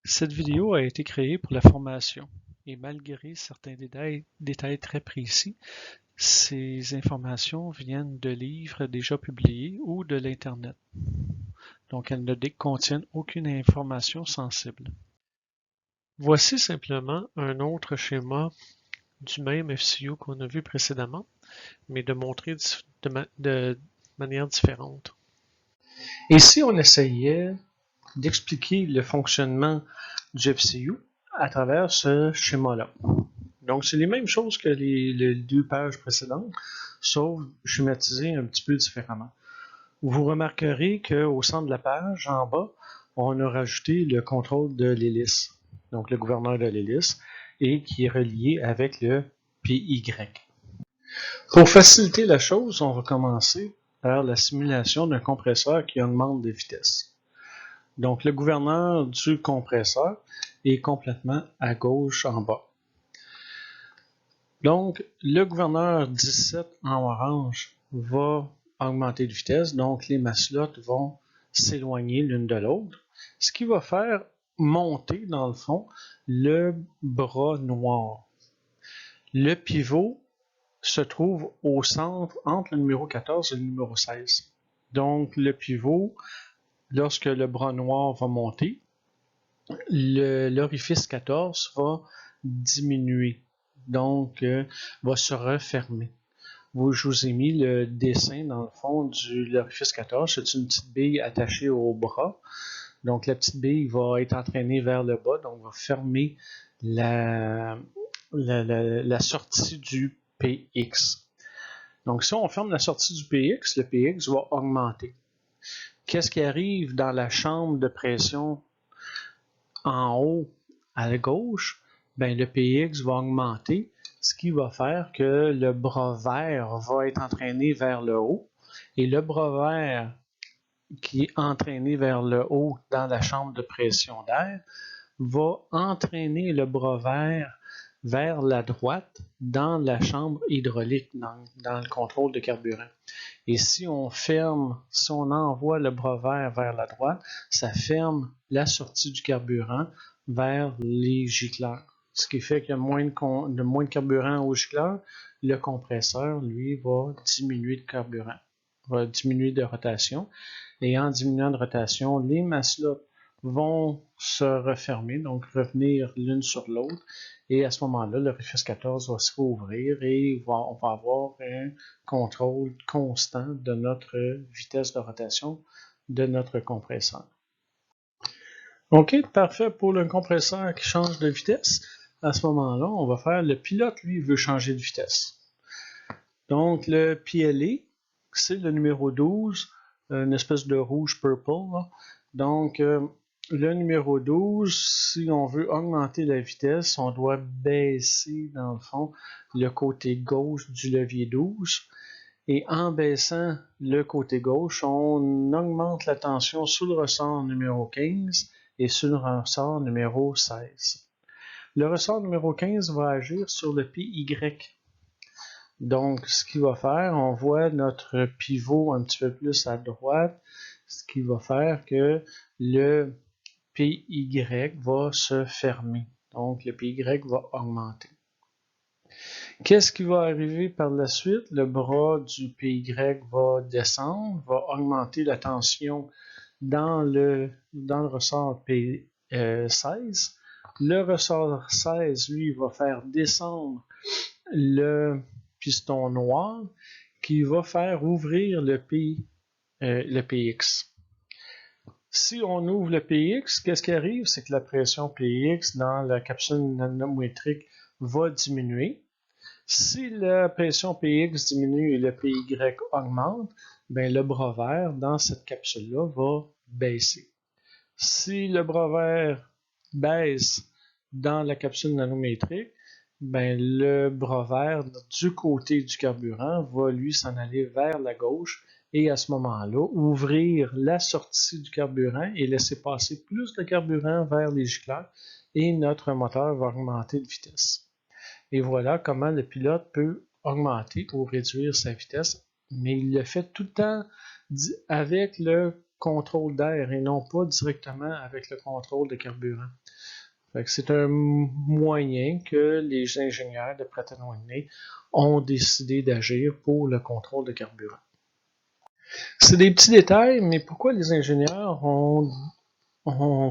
Cette vidéo a été créée pour la formation et malgré certains détails très précis, ces informations viennent de livres déjà publiés ou de l'Internet. Donc, elles ne contiennent aucune information sensible. Voici simplement un autre schéma du même FCU qu'on a vu précédemment, mais de montrer de manière différente. Et si on essayait d'expliquer le fonctionnement du FCU à travers ce schéma-là? Donc, c'est les mêmes choses que les deux pages précédentes, sauf schématisées un petit peu différemment. Vous remarquerez qu'au centre de la page, en bas, on a rajouté le contrôle de l'hélice, donc le gouverneur de l'hélice, et qui est relié avec le PY. Pour faciliter la chose, on va commencer par la simulation d'un compresseur qui augmente de vitesse. Donc, le gouverneur du compresseur est complètement à gauche en bas. Donc, le gouverneur 17 en orange va augmenter de vitesse, donc les maslottes vont s'éloigner l'une de l'autre, ce qui va faire monter, dans le fond, le bras noir. Le pivot se trouve au centre entre le numéro 14 et le numéro 16. Donc, le pivot, lorsque le bras noir va monter, l'orifice 14 va diminuer, donc va se refermer. Je vous ai mis le dessin dans le fond de l'orifice 14, c'est une petite bille attachée au bras. Donc la petite bille va être entraînée vers le bas, donc va fermer la sortie du PX. Donc si on ferme la sortie du PX, le PX va augmenter. Qu'est-ce qui arrive dans la chambre de pression en haut à la gauche? Ben, le PX va augmenter, ce qui va faire que le bras vert va être entraîné vers le haut. Et le bras vert qui est entraîné vers le haut dans la chambre de pression d'air va entraîner le bras vert vers la droite dans la chambre hydraulique, dans le contrôle de carburant. Et si on envoie le bras vert vers la droite, ça ferme la sortie du carburant vers les gicleurs. Ce qui fait qu'il y a moins de carburant au gicleur, le compresseur, lui, va diminuer de carburant, va diminuer de rotation. Et en diminuant de rotation, les maslottes vont se refermer, donc revenir l'une sur l'autre. Et à ce moment-là, l'orifice 14 va se rouvrir et on va avoir un contrôle constant de notre vitesse de rotation de notre compresseur. OK, parfait pour le compresseur qui change de vitesse. À ce moment-là, on va faire le pilote, lui, veut changer de vitesse. Donc, le PLA, c'est le numéro 12, une espèce de rouge purple. Là. Donc, le numéro 12, si on veut augmenter la vitesse, on doit baisser, dans le fond, le côté gauche du levier 12. Et en baissant le côté gauche, on augmente la tension sur le ressort numéro 15 et sur le ressort numéro 16. Le ressort numéro 15 va agir sur le PY. Donc, ce qu'il va faire, on voit notre pivot un petit peu plus à droite, ce qui va faire que le PY va se fermer. Donc, le PY va augmenter. Qu'est-ce qui va arriver par la suite? Le bras du PY va descendre, va augmenter la tension dans le ressort P16. Le ressort 16, lui, va faire descendre le piston noir qui va faire ouvrir le PX. Si on ouvre le PX, qu'est-ce qui arrive? C'est que la pression PX dans la capsule nanométrique va diminuer. Si la pression PX diminue et le PY augmente, ben le bras vert dans cette capsule-là va baisser. Si le bras vert baisse dans la capsule nanométrique, ben le bras vert du côté du carburant va lui s'en aller vers la gauche et à ce moment-là, ouvrir la sortie du carburant et laisser passer plus de carburant vers les gicleurs et notre moteur va augmenter de vitesse. Et voilà comment le pilote peut augmenter ou réduire sa vitesse, mais il le fait tout le temps avec le contrôle d'air et non pas directement avec le contrôle de carburant. C'est un moyen que les ingénieurs de Pratt & Whitney ont décidé d'agir pour le contrôle de carburant. C'est des petits détails, mais pourquoi les ingénieurs ont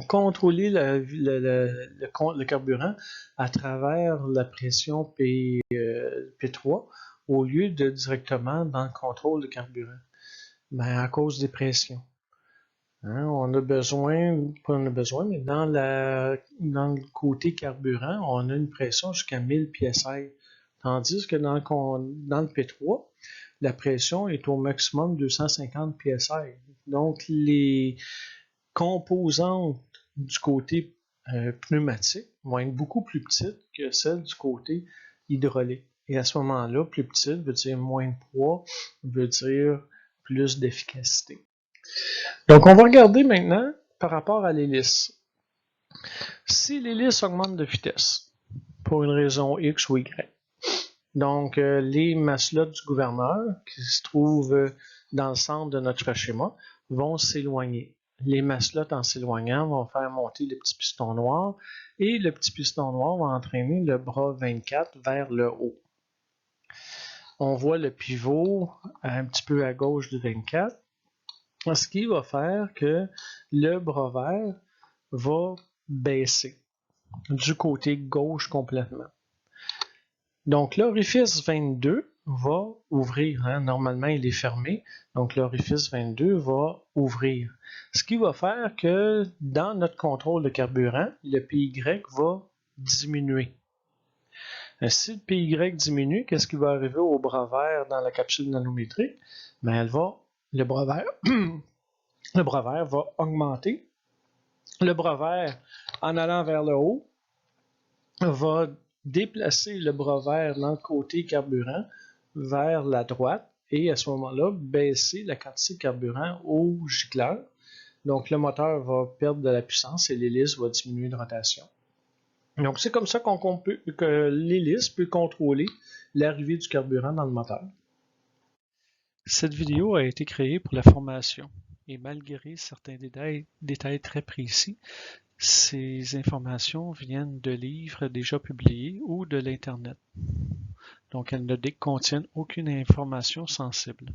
contrôlé le carburant à travers la pression P3 au lieu de directement dans le contrôle de carburant? Ben, à cause des pressions. Hein, on a besoin, pas on a besoin, mais dans le côté carburant, on a une pression jusqu'à 1000 psi. Tandis que dans le P3, la pression est au maximum 250 psi. Donc, les composantes du côté pneumatique vont être beaucoup plus petites que celles du côté hydraulique. Et à ce moment-là, plus petite veut dire moins de poids, veut dire plus d'efficacité. Donc, on va regarder maintenant par rapport à l'hélice. Si l'hélice augmente de vitesse, pour une raison X ou Y, donc les maslots du gouverneur, qui se trouvent dans le centre de notre schéma, vont s'éloigner. Les maslots, en s'éloignant, vont faire monter le petit piston noir et le petit piston noir va entraîner le bras 24 vers le haut. On voit le pivot un petit peu à gauche du 24. Ce qui va faire que le bras vert va baisser du côté gauche complètement. Donc, l'orifice 22 va ouvrir. Hein? Normalement, il est fermé. Donc, l'orifice 22 va ouvrir. Ce qui va faire que dans notre contrôle de carburant, le PY va diminuer. Si le PY diminue, qu'est-ce qui va arriver au bras vert dans la capsule nanométrique? Ben, le bras vert va augmenter. Le bras vert, en allant vers le haut, va déplacer le bras vert dans le côté carburant vers la droite et à ce moment-là, baisser la quantité de carburant au gicleur. Donc, le moteur va perdre de la puissance et l'hélice va diminuer de rotation. Donc, c'est comme ça que l'hélice peut contrôler l'arrivée du carburant dans le moteur. Cette vidéo a été créée pour la formation et malgré certains détails très précis, ces informations viennent de livres déjà publiés ou de l'Internet. Donc, elles ne contiennent aucune information sensible.